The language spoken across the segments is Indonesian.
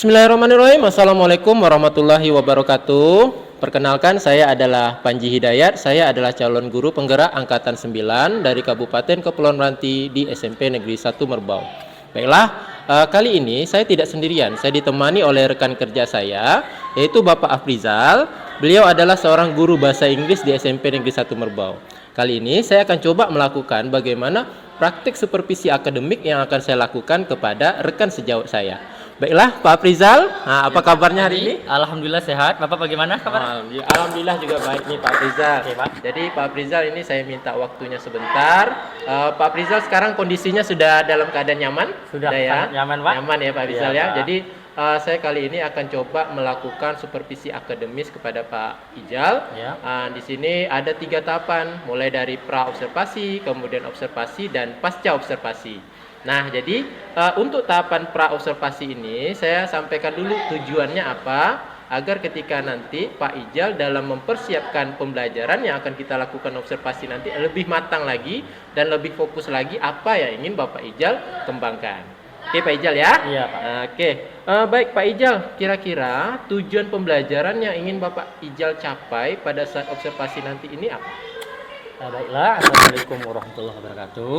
Bismillahirrahmanirrahim. Assalamualaikum warahmatullahi wabarakatuh. Perkenalkan, saya adalah Panji Hidayat. Saya adalah calon guru penggerak Angkatan 9 dari Kabupaten Kepulauan Meranti di SMP Negeri 1 Merbau. Baiklah, kali ini saya tidak sendirian. Saya ditemani oleh rekan kerja saya, yaitu Bapak Afrizal. Beliau adalah seorang guru bahasa Inggris di SMP Negeri 1 Merbau. Kali ini saya akan coba melakukan bagaimana praktik supervisi akademik yang akan saya lakukan kepada rekan sejawat saya. Baiklah, Pak Afrizal, apa kabarnya hari ini? Alhamdulillah sehat. Bapak bagaimana kabar? Alhamdulillah juga baik nih Pak Afrizal. Oke, Pak. Jadi Pak Afrizal ini saya minta waktunya sebentar. Pak Afrizal sekarang kondisinya sudah dalam keadaan nyaman? Sudah ya? sangat nyaman, Pak. Nyaman ya Pak Afrizal Iya, ya. Pak. Jadi saya kali ini akan coba melakukan supervisi akademis kepada Pak Ijal. Ya. Di sini ada 3 tahapan, mulai dari pra-observasi, kemudian observasi, dan pasca observasi. Nah, jadi untuk tahapan pra-observasi ini saya sampaikan dulu tujuannya apa, agar ketika nanti Pak Ijal dalam mempersiapkan pembelajaran yang akan kita lakukan observasi nanti lebih matang lagi dan lebih fokus lagi apa yang ingin Bapak Ijal kembangkan. Oke Pak Ijal ya? Iya, Pak. Oke, baik Pak Ijal, kira-kira tujuan pembelajaran yang ingin Bapak Ijal capai pada saat observasi nanti ini apa? Baiklah, Assalamualaikum warahmatullahi wabarakatuh.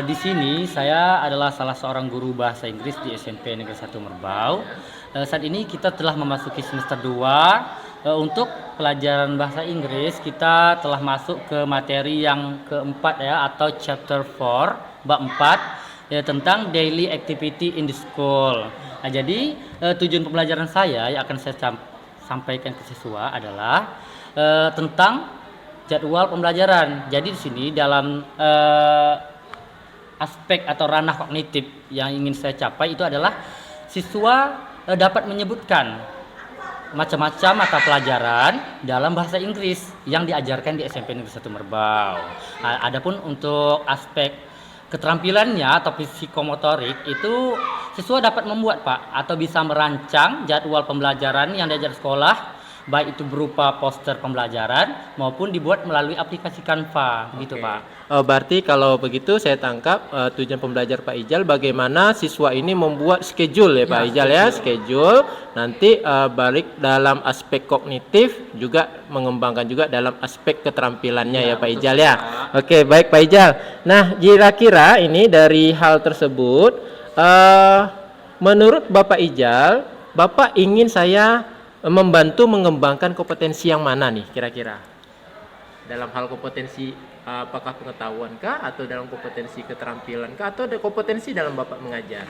Di sini saya adalah salah seorang guru bahasa Inggris di SMP Negeri 1 Merbau. Saat ini kita telah memasuki semester 2. Untuk pelajaran bahasa Inggris kita telah masuk ke materi yang keempat ya, atau chapter 4 bab 4 ya, tentang daily activity in the school. Nah, jadi tujuan pembelajaran saya yang akan saya sampaikan ke siswa adalah tentang jadwal pembelajaran. Jadi di sini dalam aspek atau ranah kognitif yang ingin saya capai itu adalah siswa dapat menyebutkan macam-macam mata pelajaran dalam bahasa Inggris yang diajarkan di SMP Negeri 1 Merbau. Adapun untuk aspek keterampilannya atau psikomotorik itu siswa dapat membuat Pak atau bisa merancang jadwal pembelajaran yang diajar sekolah, baik itu berupa poster pembelajaran maupun dibuat melalui aplikasi Canva, gitu Pak. Berarti kalau begitu saya tangkap tujuan pembelajar Pak Ijal bagaimana siswa ini membuat schedule ya Pak Ijal ya, schedule nanti balik dalam aspek kognitif juga mengembangkan juga dalam aspek keterampilannya ya Pak Ijal ya. Oke, baik Pak Ijal. Nah, kira-kira ini dari hal tersebut menurut Bapak Ijal, Bapak ingin saya membantu mengembangkan kompetensi yang mana nih kira-kira? Dalam hal kompetensi apakah pengetahuan kah, atau dalam kompetensi keterampilan kah, atau ada kompetensi dalam Bapak mengajar?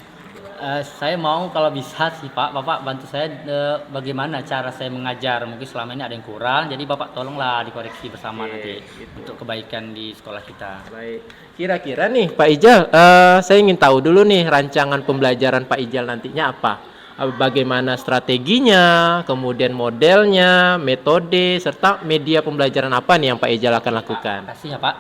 Saya mau kalau bisa sih Pak, Bapak bantu saya bagaimana cara saya mengajar. Mungkin selama ini ada yang kurang, jadi Bapak tolonglah dikoreksi bersama nanti gitu. untuk kebaikan di sekolah kita. Baik, kira-kira nih Pak Ijal, saya ingin tahu dulu nih rancangan pembelajaran Pak Ijal nantinya apa? Bagaimana strateginya, kemudian modelnya, metode, serta media pembelajaran apa nih yang Pak Ijal akan lakukan? Terima kasih ya Pak.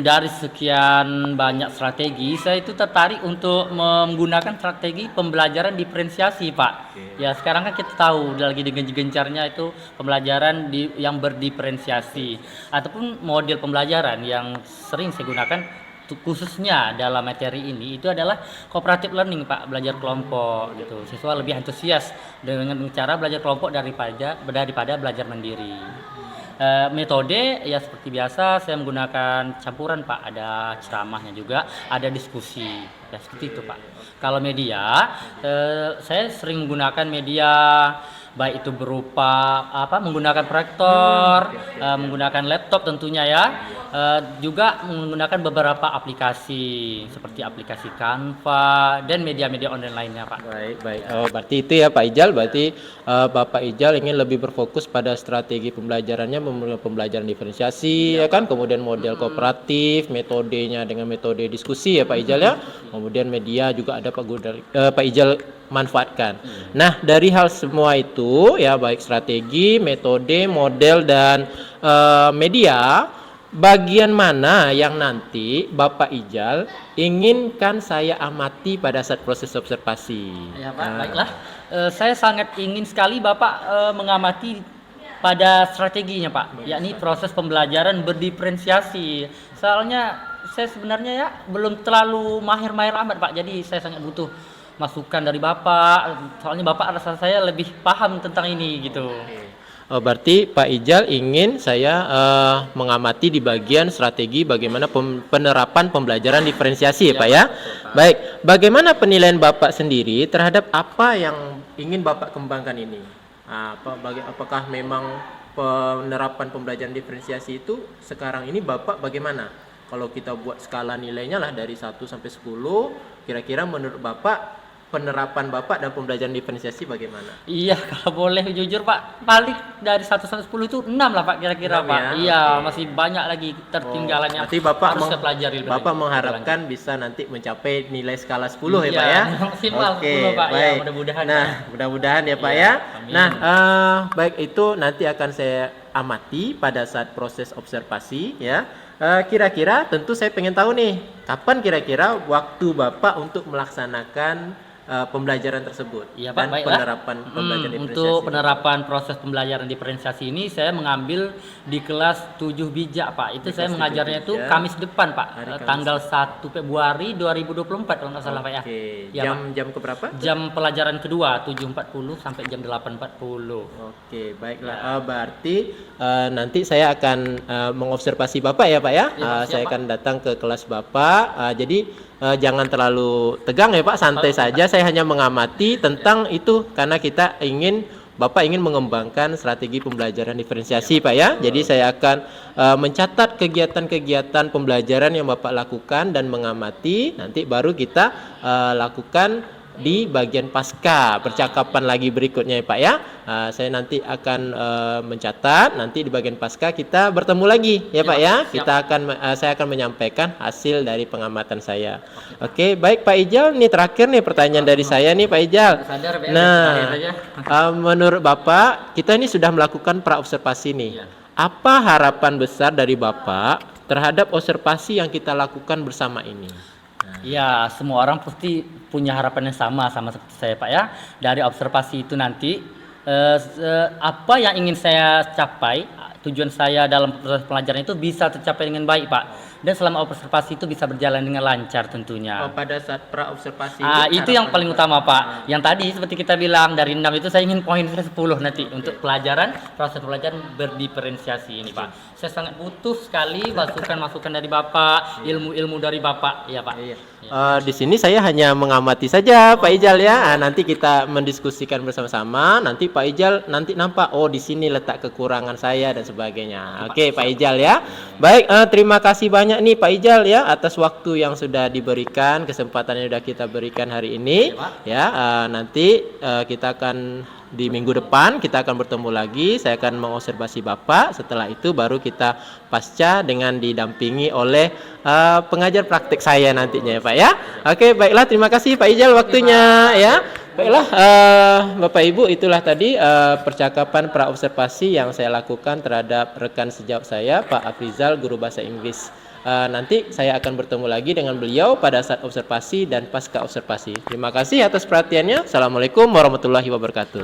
Dari sekian banyak strategi, saya itu tertarik untuk menggunakan strategi pembelajaran diferensiasi Pak. Ya sekarang kan kita tahu lagi gencarnya itu pembelajaran yang berdiferensiasi, ataupun model pembelajaran yang sering saya gunakan khususnya dalam materi ini itu adalah cooperative learning Pak, belajar kelompok gitu. Siswa lebih antusias dengan cara belajar kelompok daripada belajar mandiri. Metode ya seperti biasa saya menggunakan campuran Pak, ada ceramahnya juga, ada diskusi ya seperti itu Pak. Kalau media saya sering menggunakan media baik itu berupa menggunakan proyektor, menggunakan laptop tentunya ya, juga menggunakan beberapa aplikasi seperti aplikasi Canva dan media-media online lainnya Pak. Baik. Berarti itu ya Pak Ijal, berarti Bapak Ijal ingin lebih berfokus pada strategi pembelajarannya, pembelajaran diferensiasi ya kan, kemudian model kooperatif, metodenya dengan metode diskusi ya Pak Ijal ya, kemudian media juga ada Pak Ijal manfaatkan. Nah, dari hal semua itu ya, baik strategi, metode, model, dan media, bagian mana yang nanti Bapak Ijal inginkan saya amati pada saat proses observasi? Ya Pak, baiklah. Saya sangat ingin sekali Bapak mengamati pada strateginya Pak, yakni proses pembelajaran berdiferensiasi. Soalnya saya sebenarnya ya belum terlalu mahir-mahir amat Pak, jadi saya sangat butuh masukan dari Bapak. Soalnya Bapak rasa saya lebih paham tentang ini gitu. Oh, berarti Pak Ijal ingin saya mengamati di bagian strategi bagaimana penerapan pembelajaran diferensiasi, ya Pak ya. Baik, bagaimana penilaian Bapak sendiri terhadap apa yang ingin Bapak kembangkan ini? Apakah memang penerapan pembelajaran diferensiasi itu sekarang ini Bapak bagaimana? Kalau kita buat skala nilainya lah dari 1 sampai 10, kira-kira menurut Bapak penerapan Bapak dan pembelajaran diferensiasi bagaimana? Iya, kalau boleh jujur Pak, paling dari 1 sampai 10 itu 6 lah Pak kira-kira 6 Pak. ya? Iya, Oke. masih banyak lagi tertinggalan yang Berarti Bapak harus saya pelajari lebih Bapak lanjut. mengharapkan bisa nanti mencapai nilai skala 10 ya Iya, Pak ya? maksimal Oke, 10 Pak. Ya, baik. mudah-mudahan. Nah, Pak. mudah-mudahan ya Pak Iya, ya. amin. Nah, baik itu nanti akan saya amati pada saat proses observasi ya. Kira-kira tentu saya pengen tahu nih, kapan kira-kira waktu Bapak untuk melaksanakan pembelajaran tersebut Iya Pak, dan baiklah. penerapan pembelajaran diferensiasi. Untuk penerapan proses pembelajaran diferensiasi ini saya mengambil di kelas 7 bijak Pak. Itu Di saya kelas 7 mengajarnya itu bijak. Kamis depan Pak. Hari Kamis. Tanggal 1 Februari 2024 kalau nggak salah Pak ya. Oke, Iya, Pak. jam keberapa? Jam pelajaran kedua 7.40 sampai jam 8.40. Oke, baiklah. Berarti nanti saya akan mengobservasi Bapak ya Pak ya. Iya, Pak, siap, Saya Pak. akan datang ke kelas Bapak. Jadi jangan terlalu tegang ya Pak, santai saja. Saya hanya mengamati tentang itu karena kita ingin Bapak ingin mengembangkan strategi pembelajaran diferensiasi Pak ya. Jadi saya akan mencatat kegiatan-kegiatan pembelajaran yang Bapak lakukan dan mengamati. Nanti baru kita lakukan di bagian pasca percakapan lagi berikutnya ya Pak ya. Saya nanti akan mencatat, nanti di bagian pasca kita bertemu lagi ya Pak ya. Saya akan menyampaikan hasil dari pengamatan saya. Oke, baik Pak Ijal, ini terakhir nih pertanyaan dari saya nih Pak Ijal. Sadar, Pak, Nah, akhir saja. menurut Bapak, kita ini sudah melakukan praobservasi nih. Iya. Apa harapan besar dari Bapak terhadap observasi yang kita lakukan bersama ini? Ya, semua orang pasti punya harapan yang sama seperti saya Pak ya. Dari observasi itu nanti apa yang ingin saya capai, tujuan saya dalam proses pelajaran itu bisa tercapai dengan baik Pak. Dan selama observasi itu bisa berjalan dengan lancar tentunya. Pada saat praobservasi Itu yang paling utama Pak. Yang tadi seperti kita bilang dari 6 itu saya ingin poin saya 10 nanti untuk proses pelajaran berdiferensiasi ini Pak. Saya sangat butuh sekali masukan-masukan dari Bapak, ilmu-ilmu dari Bapak ya Pak. Iya. Di sini saya hanya mengamati saja Pak Ijal ya. Nanti kita mendiskusikan bersama-sama. Nanti Pak Ijal nanti nampak di sini letak kekurangan saya dan sebagainya. Oke Pak Ijal ya. Baik, terima kasih banyak nih Pak Ijal ya atas waktu yang sudah diberikan, kesempatan yang sudah kita berikan hari ini. Ya, nanti kita akan di minggu depan kita akan bertemu lagi. Saya akan mengobservasi Bapak. Setelah itu baru kita pasca dengan didampingi oleh pengajar praktik saya nantinya ya Pak ya. Oke, baiklah, terima kasih Pak Ijal waktunya ya. Baiklah, Bapak Ibu, itulah tadi percakapan praobservasi yang saya lakukan terhadap rekan sejawat saya Pak Afrizal, guru bahasa Inggris. Nanti saya akan bertemu lagi dengan beliau pada saat observasi dan pasca observasi. Terima kasih atas perhatiannya. Assalamualaikum warahmatullahi wabarakatuh.